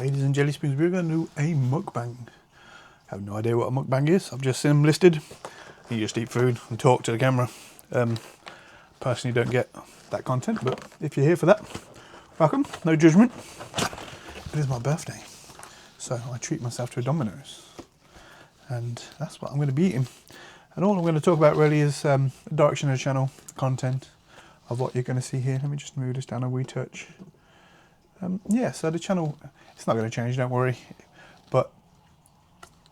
Ladies and jelly spoons, we're going to do a mukbang. I have no idea what a mukbang is. I've just seen them listed. You just eat food and talk to the camera. Personally don't get that content, but if you're here for that, welcome, no judgment. It is my birthday, so I treat myself to a Domino's. And that's what I'm going to be eating. And all I'm going to talk about really is the direction of the channel, the content of what you're going to see here. Let me just move this down a wee touch. Yeah, so the channel, it's not going to change, don't worry. But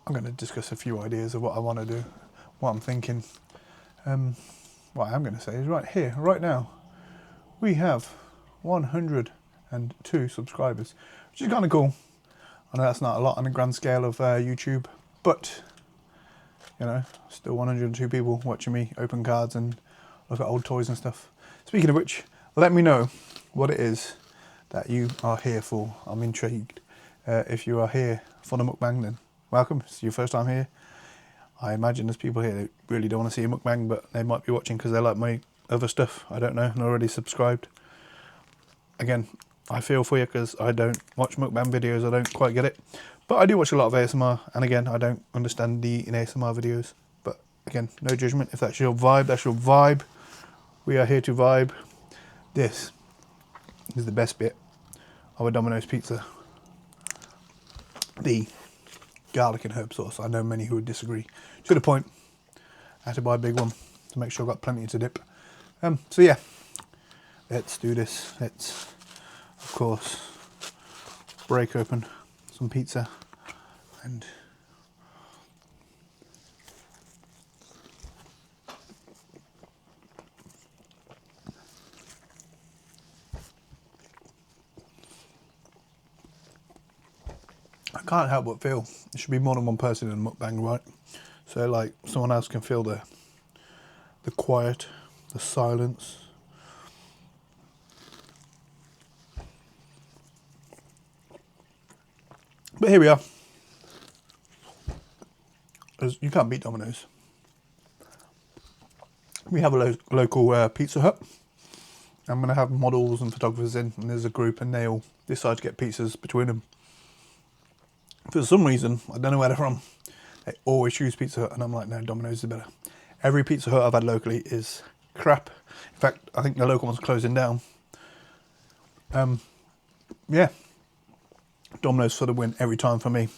I'm going to discuss a few ideas of what I want to do, what I'm thinking. What I am going to say is right here, right now, we have 102 subscribers, which is kind of cool. I know that's not a lot on the grand scale of YouTube, but, you know, still 102 people watching me open cards and look at old toys and stuff. Speaking of which, let me know what it is that you are here for. I'm intrigued. If you are here for the mukbang, then welcome. It's your first time here. I imagine there's people here that really don't want to see a mukbang, but they might be watching because they like my other stuff. I don't know, and already subscribed. Again, I feel for you because I don't watch mukbang videos. I don't quite get it. But I do watch a lot of ASMR, and again, I don't understand the ASMR videos. But again, no judgment. If that's your vibe, that's your vibe. We are here to vibe. This is the best bit of a Domino's pizza. The garlic and herb sauce. I know many who would disagree. To the point, I had to buy a big one to make sure I got plenty to dip. So yeah, let's do this. Let's, of course, break open some pizza and I can't help but feel there should be more than one person in a mukbang, right? So like someone else can feel the quiet, the silence. But here we are. You can't beat Domino's. We have a local Pizza Hut. I'm going to have models and photographers in, and there's a group, and they all decide to get pizzas between them. For some reason, I don't know where they're from, they always choose Pizza Hut, and I'm like, no, Domino's is better. Every Pizza Hut I've had locally is crap. In fact, I think the local one's closing down. Yeah, Domino's for the win every time for me.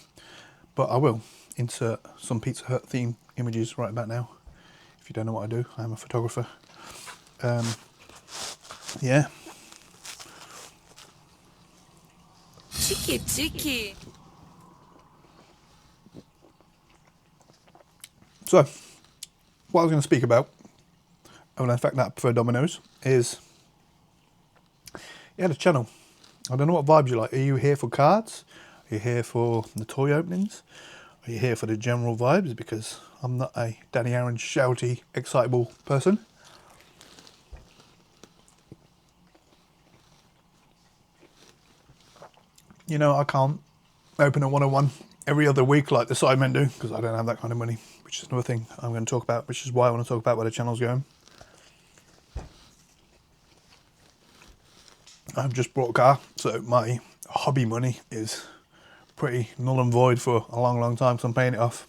But I will insert some Pizza Hut theme images right about now. If you don't know what I do, I'm a photographer. Yeah. Cheeky, cheeky. So, what I was going to speak about, and in fact that I prefer Domino's, is the channel. I don't know what vibes you like. Are you here for cards? Are you here for the toy openings? Are you here for the general vibes? Because I'm not a Danny Aaron shouty, excitable person. You know, I can't open a 101 every other week like the Sidemen do, because I don't have that kind of money, which is another thing I'm going to talk about, which is why I want to talk about where the channel's going. I've just bought a car, so my hobby money is pretty null and void for a long, long time, so I'm paying it off.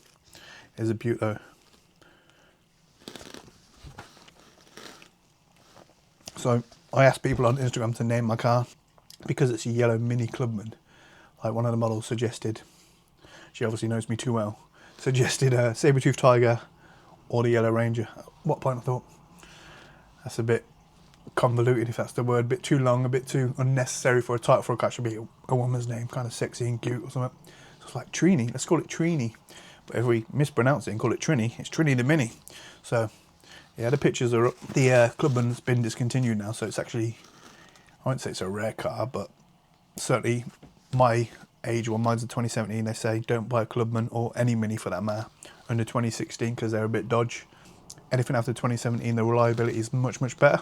It's a beaut though. So I asked people on Instagram to name my car because it's a yellow mini Clubman. Like one of the models suggested, she obviously knows me too well, suggested a saber-tooth tiger or the Yellow Ranger. At what point I thought, that's a bit convoluted, if that's the word, a bit too long, a bit too unnecessary for a title for a car. Should be a woman's name, kind of sexy and cute or something. So it's like Trini, let's call it Trini. But if we mispronounce it and call it Trini, it's Trini the Mini. So yeah, the pictures are up. The Clubman's been discontinued now, so it's actually, I won't say it's a rare car, but certainly my age one, mine's a 2017, they say don't buy a Clubman or any Mini for that matter under 2016 because they're a bit dodge. Anything after 2017, the reliability is much, much better.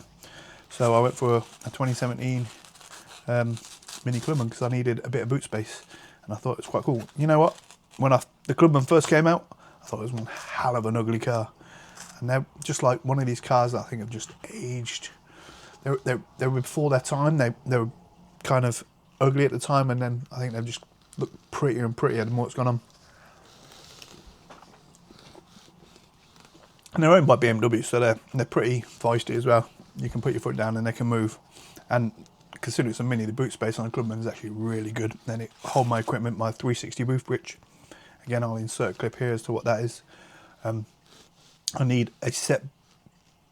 So I went for a 2017 Mini Clubman because I needed a bit of boot space, and I thought it was quite cool. You know what? When the Clubman first came out, I thought it was one hell of an ugly car, and they're just like one of these cars that I think have just aged. They were before their time. They were kind of ugly at the time, and then I think they've just look prettier and prettier the more it's gone on. And they're owned by BMW, so they're pretty feisty as well. You can put your foot down and they can move. And considering it's a Mini, the boot space on a Clubman is actually really good. Then it hold my equipment, my 360 booth, which again I'll insert a clip here as to what that is. I need a set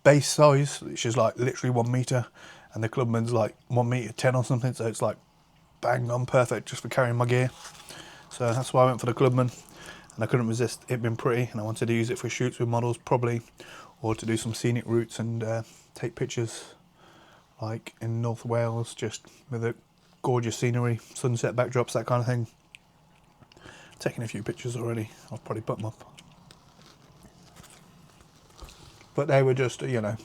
base size, which is like literally 1 meter, and the Clubman's like 1 meter 10 or something, so it's like bang on perfect just for carrying my gear. So that's why I went for the Clubman, and I couldn't resist it being pretty, and I wanted to use it for shoots with models probably, or to do some scenic routes and take pictures like in North Wales, just with a gorgeous scenery, sunset backdrops, that kind of thing. Taking a few pictures already, I'll probably put them up. But they were just, you know,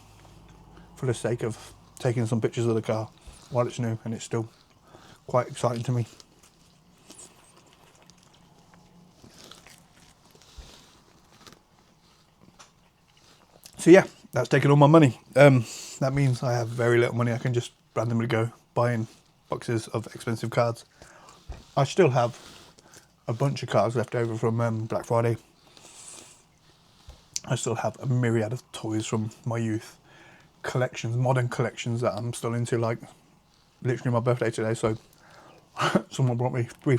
for the sake of taking some pictures of the car while it's new, and it's still quite exciting to me. So yeah, that's taken all my money. That means I have very little money. I can just randomly go buying boxes of expensive cards. I still have a bunch of cards left over from Black Friday. I still have a myriad of toys from my youth, collections, modern collections that I'm still into, like literally my birthday today, so someone brought me three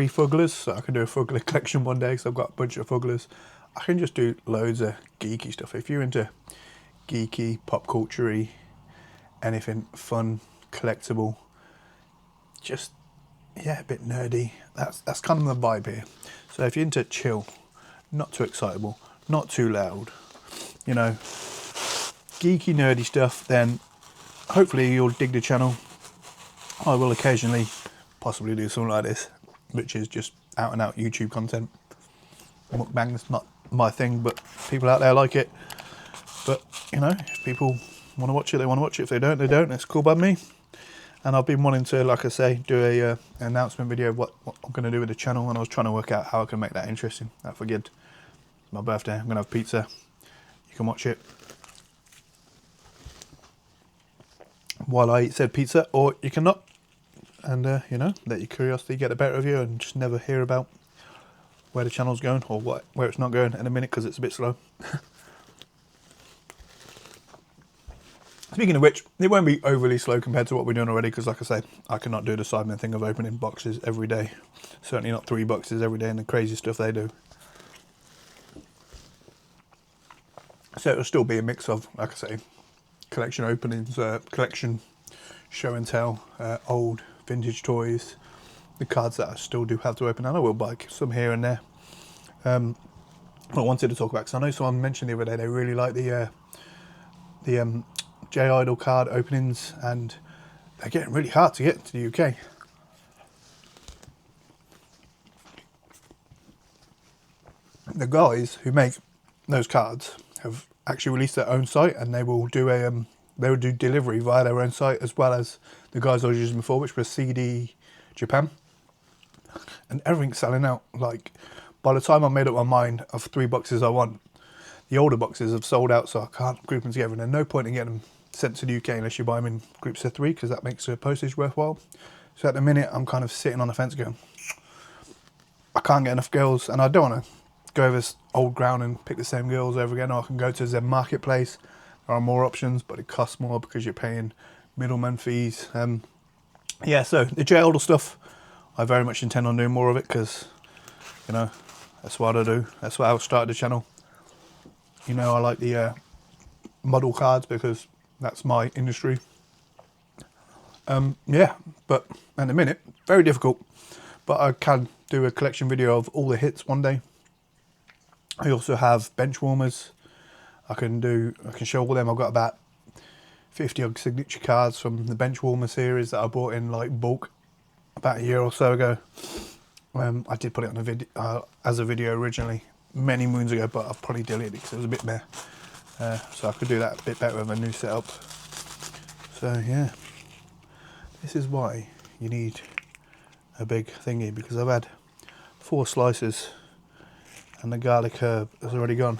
Fugglers, so I can do a Fuggler collection one day, because I've got a bunch of Fugglers. I can just do loads of geeky stuff. If you're into geeky, pop culture-y, anything fun, collectible, just, yeah, a bit nerdy, that's kind of the vibe here. So if you're into chill, not too excitable, not too loud, you know, geeky, nerdy stuff, then hopefully you'll dig the channel. I will occasionally possibly do something like this, which is just out and out YouTube content. Mukbang's not my thing, but people out there like it. But, you know, if people want to watch it, they want to watch it. If they don't, they don't. It's cool by me. And I've been wanting to, like I say, do an announcement video of what I'm going to do with the channel, and I was trying to work out how I can make that interesting. Don't forget, it's my birthday. I'm going to have pizza. You can watch it while I eat said pizza, or you can not. And, you know, let your curiosity get the better of you and just never hear about where the channel's going, or where it's not going in a minute, because it's a bit slow. Speaking of which, it won't be overly slow compared to what we're doing already, because like I say, I cannot do the Sidemen thing of opening boxes every day. Certainly not 3 boxes every day and the crazy stuff they do. So it'll still be a mix of, like I say, collection openings, collection show and tell, old vintage toys, the cards that I still do have to open, and I will buy some here and there. I wanted to talk about, because I know someone mentioned the other day they really like the J Idol card openings, and they're getting really hard to get to the UK. The guys who make those cards have actually released their own site, and they will do delivery via their own site, as well as the guys I was using before, which was CD Japan. And everything's selling out. Like, by the time I made up my mind of 3 boxes I want, the older boxes have sold out, so I can't group them together, and there's no point in getting them sent to the UK unless you buy them in groups of 3, because that makes the postage worthwhile. So at the minute I'm kind of sitting on the fence going, I can't get enough girls, and I don't want to go over this old ground and pick the same girls over again. Or I can go to Zen Marketplace. There are more options, but it costs more because you're paying middleman fees. Yeah, so the J Idol stuff, I very much intend on doing more of it, because, you know, that's what I do. That's why I started the channel. You know, I like the model cards, because that's my industry. Yeah, but at the minute, very difficult. But I can do a collection video of all the hits one day. I also have Benchwarmers. I can show all them. I've got about 50 odd signature cards from the Benchwarmer series that I bought in like bulk about a year or so ago. I did put it on a video as a video originally many moons ago, but I've probably deleted it because it was a bit meh. So I could do that a bit better with a new setup. So yeah, this is why you need a big thingy, because I've had 4 slices and the garlic herb has already gone.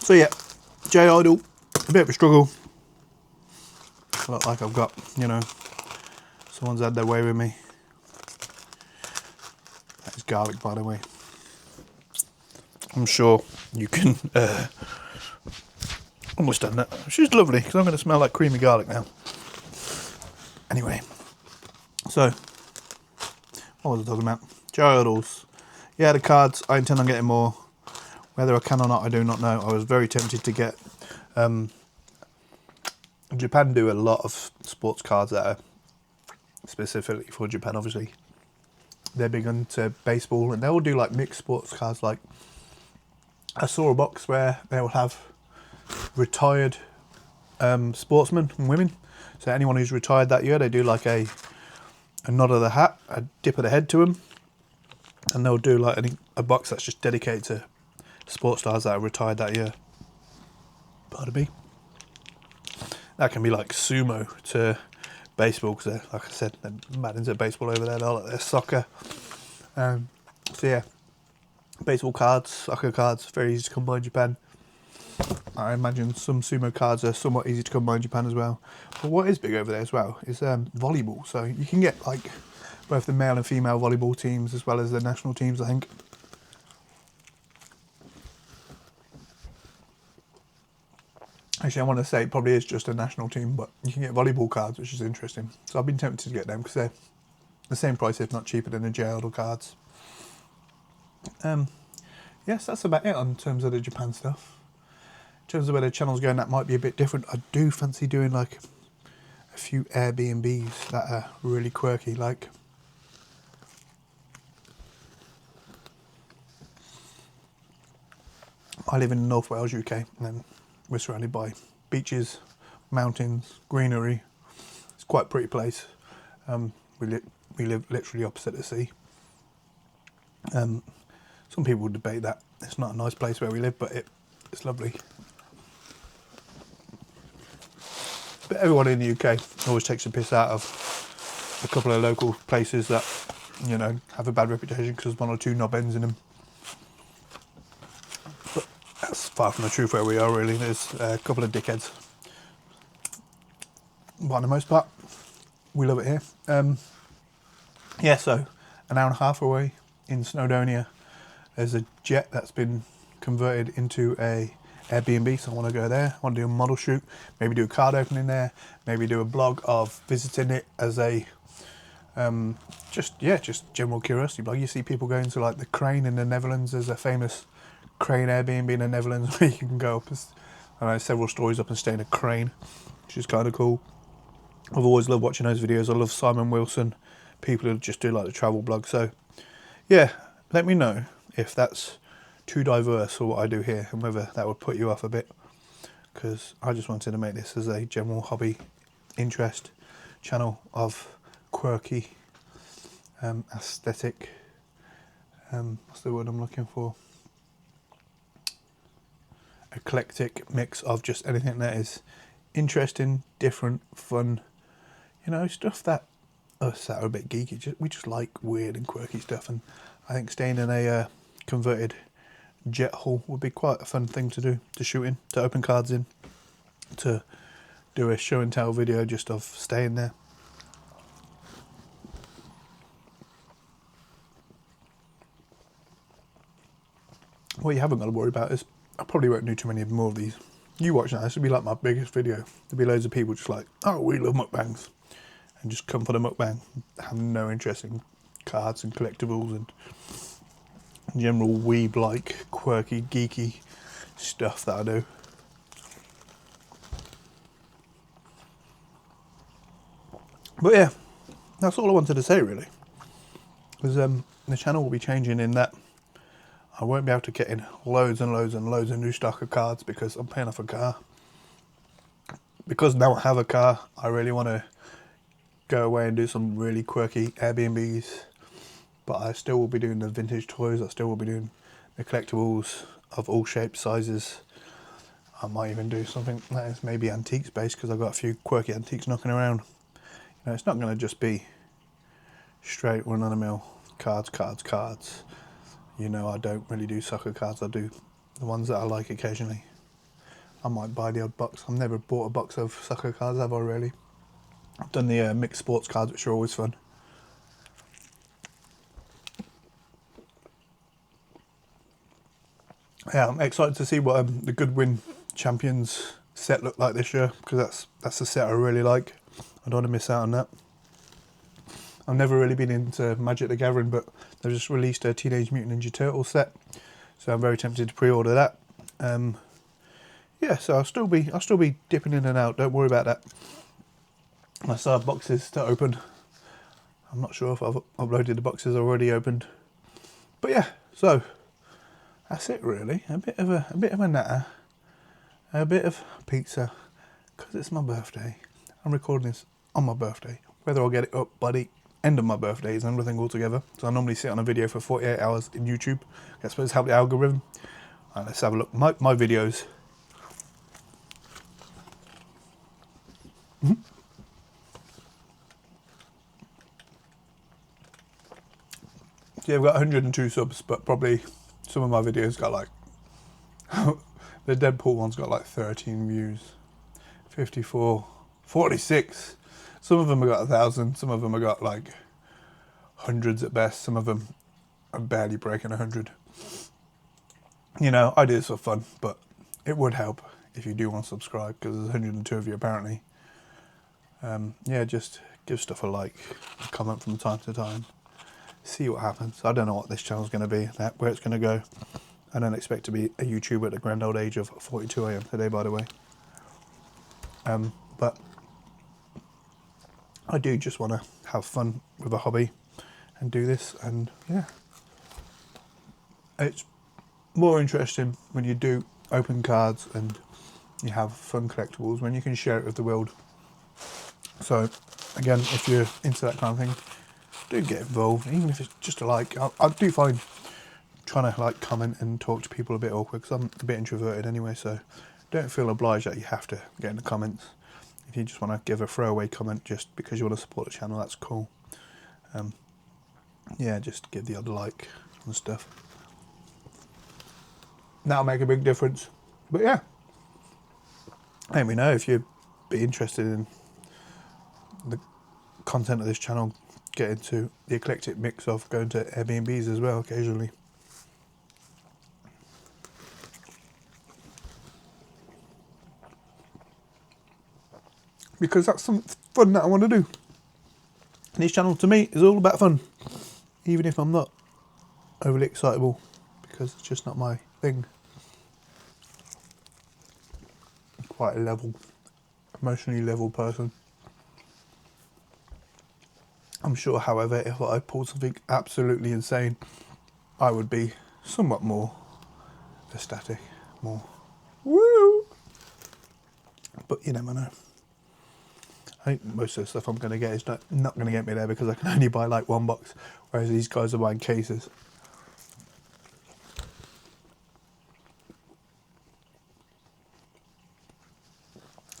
So yeah, J Idol, a bit of a struggle. I look like I've got, you know, someone's had their way with me. That is garlic, by the way. I'm sure you can understand that. She's lovely, because I'm going to smell like creamy garlic now. Anyway, so, what was I talking about? Gyrodals. Yeah, the cards, I intend on getting more. Whether I can or not, I do not know. I was very tempted to get... Japan do a lot of sports cards that are specifically for Japan, obviously. They're big into baseball, and they will do like mixed sports cards. Like, I saw a box where they will have retired sportsmen and women. So anyone who's retired that year, they do like a nod of the hat, a dip of the head to them, and they'll do like a box that's just dedicated to sports stars that are retired that year. Pardon me. That can be like sumo to baseball, because like I said, they're mad into baseball over there. They're like their soccer. So yeah, baseball cards, soccer cards, very easy to come by in Japan. I imagine some sumo cards are somewhat easy to come by in Japan as well. But what is big over there as well is volleyball. So you can get like both the male and female volleyball teams as well as the national teams, I think. Actually, I want to say it probably is just a national team, but you can get volleyball cards, which is interesting. So I've been tempted to get them because they're the same price, if not cheaper, than the Gyrodal cards. Yes, that's about it on terms of the Japan stuff. In terms of where the channel's going, that might be a bit different. I do fancy doing like a few Airbnbs that are really quirky, like I live in North Wales, UK, and then we're surrounded by beaches, mountains, greenery. It's quite a pretty place. We live literally opposite the sea. Some people would debate that it's not a nice place where we live, but it's lovely. But everyone in the UK always takes a piss out of a couple of local places that, you know, have a bad reputation because there's one or two knob ends in them. But that's far from the truth where we are, really. There's a couple of dickheads. But on the most part, we love it here. Yeah, so an hour and a half away in Snowdonia, there's a jet that's been converted into a Airbnb, so I want to go there. I want to do a model shoot, maybe do a card opening there, maybe do a blog of visiting it as a just general curiosity blog. You see people going to like the Crane in the Netherlands. There's a famous Crane Airbnb in the Netherlands where you can go up, I know, several stories up and stay in a crane, which is kind of cool. I've always loved watching those videos. I love Simon Wilson, people who just do like the travel blog. So yeah, let me know if that's too diverse for what I do here and whether that would put you off a bit, because I just wanted to make this as a general hobby interest channel of quirky aesthetic, what's the word I'm looking for, eclectic mix of just anything that is interesting, different, fun, you know, stuff that us that are a bit geeky, we just like weird and quirky stuff. And I think staying in a converted jet hull would be quite a fun thing to do, to shoot in, to open cards in, to do a show and tell video just of staying there. What you haven't got to worry about is I probably won't do too many more of these. You watch that, this will be like my biggest video. There'll be loads of people just like, oh, we love mukbangs, and just come for the mukbang, have no interest in cards and collectibles and general weeb-like, quirky, geeky stuff that I do. But yeah, that's all I wanted to say really. Because the channel will be changing in that I won't be able to get in loads and loads and loads of new stock of cards because I'm paying off a car. Because now I have a car, I really want to go away and do some really quirky Airbnbs. But I still will be doing the vintage toys, I still will be doing the collectibles of all shapes, sizes. I might even do something that is maybe antiques based, because I've got a few quirky antiques knocking around. You know, it's not going to just be straight run-of-the-mill cards. You know, I don't really do soccer cards, I do the ones that I like occasionally. I might buy the odd box. I've never bought a box of soccer cards, have I really? I've done the mixed sports cards, which are always fun. Yeah, I'm excited to see what the Goodwin Champions set look like this year, because that's a set I really like. I don't want to miss out on that. I've never really been into Magic the Gathering, but they've just released a Teenage Mutant Ninja Turtles set, so I'm very tempted to pre-order that. Yeah, so I'll still be dipping in and out. Don't worry about that. I still have boxes to open. I'm not sure if I've uploaded the boxes already opened, but yeah. So that's it really. A bit of a natter, a bit of pizza, because it's my birthday. I'm recording this on my birthday. Whether I'll get it up by the end of my birthday is another thing altogether. So I normally sit on a video for 48 hours in YouTube. I suppose help the algorithm. Right, let's have a look. My videos. Yeah, I've got 102 subs, but probably some of my videos got like the Deadpool one's got like 13 views, 54, 46. Some of them have got 1,000. Some of them have got like hundreds at best. Some of them are barely breaking 100. You know, I do this for fun, but it would help if you do want to subscribe, because there's 102 of you apparently. Yeah, just give stuff a like, a comment from time to time. See what happens. I don't know what this channel's going to be, where it's going to go. I don't expect to be a YouTuber at the grand old age of 42 I am today, by the way. But I do just want to have fun with a hobby and do this, and yeah. It's more interesting when you do open cards and you have fun collectibles, when you can share it with the world. So again, if you're into that kind of thing, do get involved, even if it's just a like. I do find trying to like comment and talk to people a bit awkward, because I'm a bit introverted anyway, so don't feel obliged that you have to get in the comments. If you just want to give a throwaway comment just because you want to support the channel, that's cool. Yeah, just give the odd like and stuff. That'll make a big difference. But yeah, let me know if you'd be interested in the content of this channel. Get into the eclectic mix of going to Airbnbs as well occasionally. Because that's something fun that I want to do. And this channel to me is all about fun. Even if I'm not overly excitable, because it's just not my thing. I'm quite a level, emotionally level person. I'm sure, however, if I pulled something absolutely insane, I would be somewhat more ecstatic, more woo. But you never know. I think most of the stuff I'm going to get is not going to get me there, because I can only buy like one box, whereas these guys are buying cases.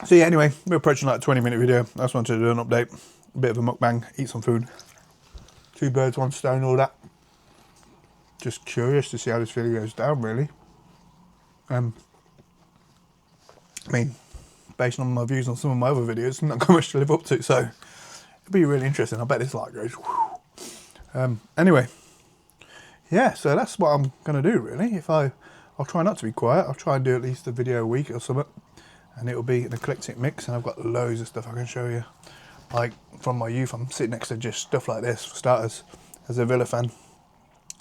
So yeah, anyway, we're approaching like a 20-minute video. I just wanted to do an update, a bit of a mukbang, eat some food. 2 birds, 1 stone, all that. Just curious to see how this video goes down, really. I mean, based on my views on some of my other videos, not got much to live up to, so it'll be really interesting. I bet this light goes whew. Anyway, yeah, so that's what I'm going to do, really. I'll try not to be quiet. I'll try and do at least a video a week or something, and it'll be an eclectic mix, and I've got loads of stuff I can show you. Like, from my youth, I'm sitting next to just stuff like this, for starters, as a Villa fan.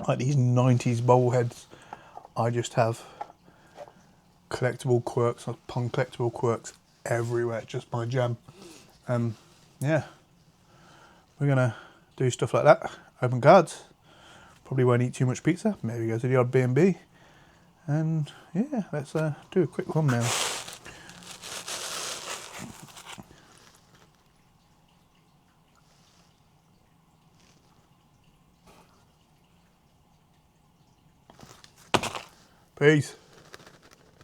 Like these 90s bobbleheads. I just have collectible quirks upon collectible quirks everywhere, just my jam. Yeah, we're gonna do stuff like that, open cards, probably won't eat too much pizza, maybe go to the odd B&B, and yeah, let's do a quick thumbnail. Peace.